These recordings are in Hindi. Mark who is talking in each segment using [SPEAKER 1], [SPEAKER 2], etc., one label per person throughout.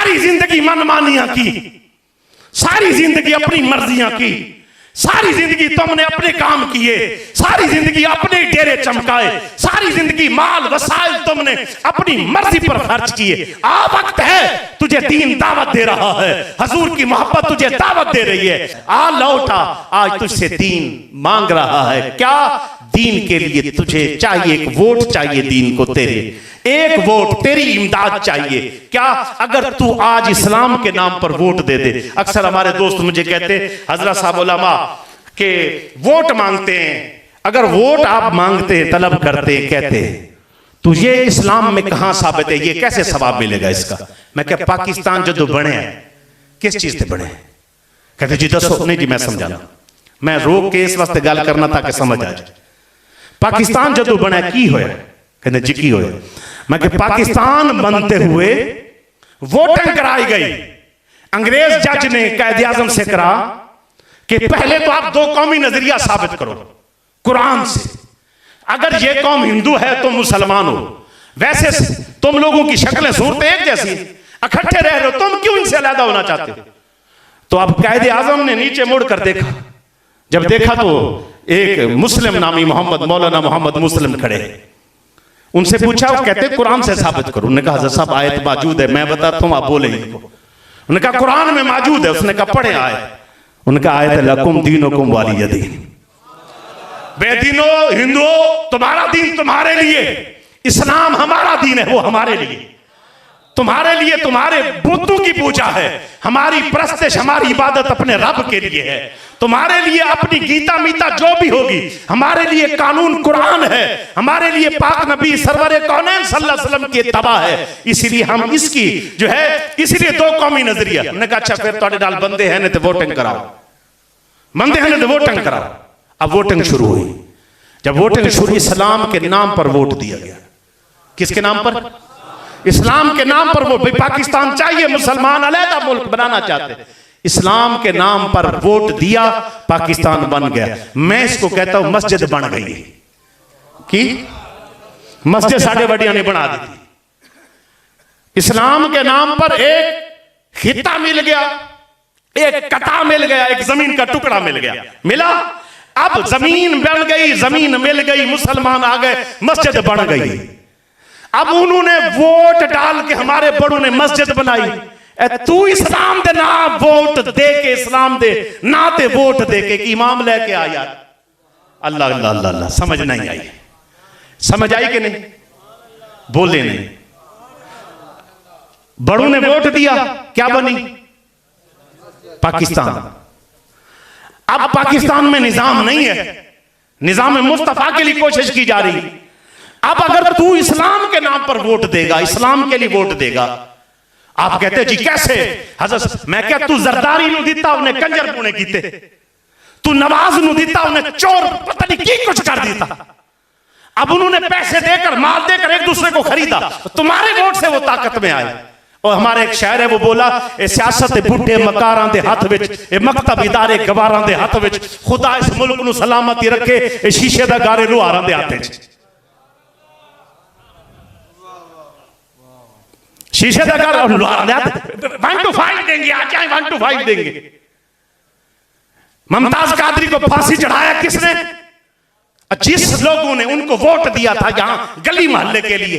[SPEAKER 1] सारी जिंदगी मनमानियां की, सारी जिंदगी अपनी मर्जियां की, सारी जिंदगी तुमने अपने काम किए, सारी जिंदगी अपने डेरे चमकाए, सारी जिंदगी माल वसाइल तुमने अपनी मर्जी पर खर्च किए। आ वक्त है तुझे दीन दावत दे रहा है, हजूर की मोहब्बत तुझे दावत दे रही है। आ लौटा, आज तुझसे दीन मांग रहा है। क्या दीन के लिए तुझे चाहिए, एक वोट चाहिए दीन को, तेरे एक वोट, तेरी इमदाद चाहिए। क्या अगर तू आज इस्लाम के नाम पर वोट दे दे। अक्सर हमारे दोस्त मुझे कहते, हजरत साहब उलमा के वोट मांगते हैं, अगर वोट आप मांगते हैं, तलब करते हैं, कहते हैं तो ये इस्लाम में कहां साबित है, ये कैसे सवाब मिलेगा इसका। मैं क्या पाकिस्तान जो बने हैं किस चीज से बने हैं? कहते जी दसो। नहीं जी मैं समझाना, मैं रोक के इस वास्ते गल करना ताकि समझ आ जाए। पाकिस्तान जो बना की होया, कहते जी की होया। मैं कि पाकिस्तान बनते हुए वोटिंग कराई गई, अंग्रेज जज ने कायदे आजम से करा कि पहले तो आप दो कौमी नजरिया साबित करो कुरान से। अगर ये कौम हिंदू है तो मुसलमान हो, वैसे तुम लोगों की शक्लें सूरतें एक जैसी, इकट्ठे रह रहे हो, तुम क्यों इनसे अलग होना चाहते हो? तो अब कायदे आजम ने नीचे मुड़कर देखा, जब देखा तो एक मुस्लिम नामी मोहम्मद, मौलाना मोहम्मद मुस्लिम खड़े। उनसे पूछा, वो कहते कुरान से साबित करो। उन्होंने कहा सब आयत मौजूद है, मैं बताता हूं, आप बोले इनको। उन्होंने कहा कुरान में मौजूद है। उसने कहा पढ़े आयत। उनका आयत लकुम दीनुकुम वलिय दीन। बेदीनो हिंदुओं, तुम्हारा दीन तुम्हारे लिए, इस्लाम हमारा दीन है, वो हमारे लिए। तुम्हारे लिए तुम्हारे बुतों की पूजा है, हमारी परस्तिश, हमारी इबादत अपने रब के लिए है। तुम्हारे लिए अपनी गीता मीता जो भी होगी, हमारे लिए कानून कुरान है, हमारे लिए पाक नबी सरवरे कौनैन सल्लल्लाहु अलैहि वसल्लम की इत्तबा है। इसीलिए हम इसकी जो है, इसलिए दो कौमी नजरिया। हमने कहा अच्छा फिर थोड़े नाल बंदे हैं तो वोटिंग कराओ, बंदे हैं तो वोटिंग कराओ। अब वोटिंग शुरू हुई। जब वोटिंग शुरू, इस्लाम के नाम पर वोट दिया गया। किसके नाम पर? इस्लाम के नाम पर वोट। भाई पाकिस्तान चाहिए, मुसलमान अलहदा मुल्क बनाना चाहते, इस्लाम के नाम पर वोट दिया, पाकिस्तान बन गया। मैं इसको कहता हूं मस्जिद बन गई कि मस्जिद साढ़े बड़िया ने बना दी थी। इस्लाम के नाम पर एक खिता मिल गया, एक कटा मिल गया, एक जमीन का टुकड़ा मिल गया, मिला। अब जमीन बन गई, जमीन मिल गई, मुसलमान आ गए, मस्जिद बन गई। अब उन्होंने वोट डाल के हमारे बड़ों ने मस्जिद बनाई। तू इस्लाम दे ना वोट दे के, इस्लाम दे ना ते वोट दे के इमाम लेके आ यार। अल्लाह अल्लाह अल्लाह अल्लाह, समझ नहीं आई? समझ आई कि नहीं? बोले नहीं। बड़ों ने वोट दिया, क्या बनी? पाकिस्तान। अब पाकिस्तान में निजाम नहीं है, निजाम मुस्तफा के लिए कोशिश की जा रही। अब अगर तू इस्लाम के नाम पर वोट देगा, इस्लाम के लिए वोट देगा, आप कहते जी कैसे? हजरत मैं क्या, तू जरदारी नु दिता, उन्हें कंजर पुणे कीते, तू नवाज नु दिता, उन्हें चोर पता नहीं की कुछ कर दिता। अब उन्होंने पैसे देकर, माल देकर एक दूसरे को खरीदा, तुम्हारे वोट से वो ताकत में आए। और हमारे एक शायर है, वो बोला ए सियासत बुढ़े मकारां दे हाथ विच, ए मकतब इदारे गवारां दे हाथ विच, खुदा इस मुल्क नु सलामती रखे, ए शीशे दा गारे लुहारां दे हाथ विच। शीशे का घर और 1 to 5 देंगे, आ जाए 1 to 5 देंगे। मुमताज कादरी को फांसी चढ़ाया किसने? जिस लोगों ने उनको वोट दिया था यहां गली मोहल्ले के लिए।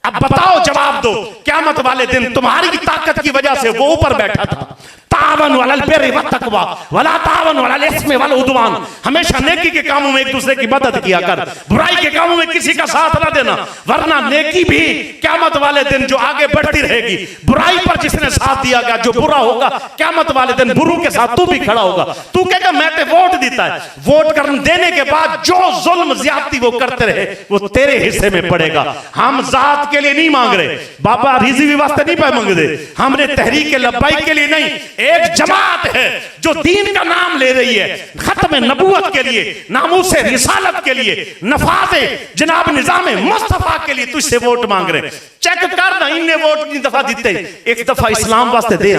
[SPEAKER 1] अब बताओ, जवाब दो, क़यामत वाले दिन तुम्हारी ताकत की वजह से वो ऊपर बैठा था। तावन वलल बिर्रि वत्तक़वा वला तावन वलल इस्मि वल उद्वान। हमेशा नेकी के कामों में एक दूसरे की मदद किया कर, बुराई के कामों में किसी का साथ ना देना, वरना नेकी भी क़यामत वाले दिन जो आगे बढ़ती रहेगी। बुराई पर जिसने साथ दिया गया, जो बुरा होगा क़यामत वाले दिन बुरों के साथ तू भी खड़ा होगा। तू कहेगा मैं ते वोट देता है, वोट करने देने के बाद जो जुल्म ज्यादती वो करते रहे वो तेरे हिस्से में पड़ेगा। हम जात के लिए नहीं मांग रहे, बाबा रिजवी वास्ते नहीं पे मांग रहे, हमने तहरीक लब्बाइक के लिए नहीं। एक जमात है जो दीन का नाम ले रही है, खत्म नबूवत के लिए, नामूस रिसालत के लिए, नफाज़े जनाब निजाम मुस्तफा के लिए तुझसे वोट मांग रहे। चेक करना, इन्हें वोट की दफा दीते, एक दफा इस्लाम वास्ते दे,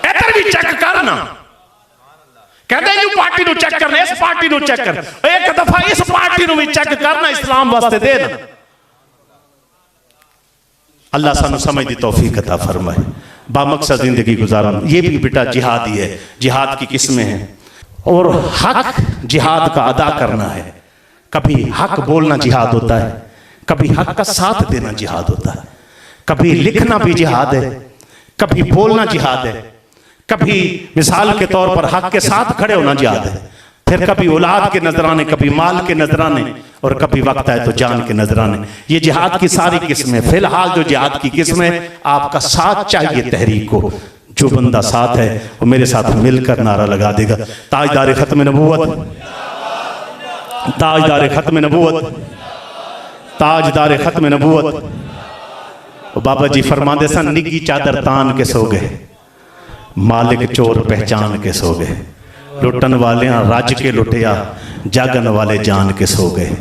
[SPEAKER 1] इधर भी चेक करना। कहते यू पार्टी नु चेक करना, इस पार्टी नु चेक कर, एक दफा इस पार्टी नु भी चेक करना, इस्लाम वास्ते देना। अल्लाह सानू समझ दी तौफीक अता फरमाए, बामकसद जिंदगी गुजारन। ये भी बेटा जिहाद ही है, जिहाद की किस्में हैं और हक जिहाद का अदा करना है। कभी हक बोलना जिहाद होता है, कभी हक का साथ देना जिहाद होता है, कभी लिखना भी जिहाद है, कभी बोलना जिहाद है, कभी मिसाल के तौर पर हक के साथ खड़े होना जिहाद है, फिर कभी औलाद के नजराने, कभी माल के नजराने, और कभी वक्त आए तो जान के नजराने। ये जिहाद की सारी किस्में। फिलहाल जो जिहाद की किस्में, आपका साथ चाहिए तहरीक को। जो बंदा साथ है वो मेरे साथ मिलकर नारा लगा देगा, ताजदार खत्म नबूवत, ताजदार खत्म नबूवत, ताजदार खत्म नबूवत। बाबा जी फरमाते सन, निगी चादर तान के सो गए, मालिक चोर पहचान के सो गए, लुटन वाले रज के लुटिया, जागन वाले जान के सो गए।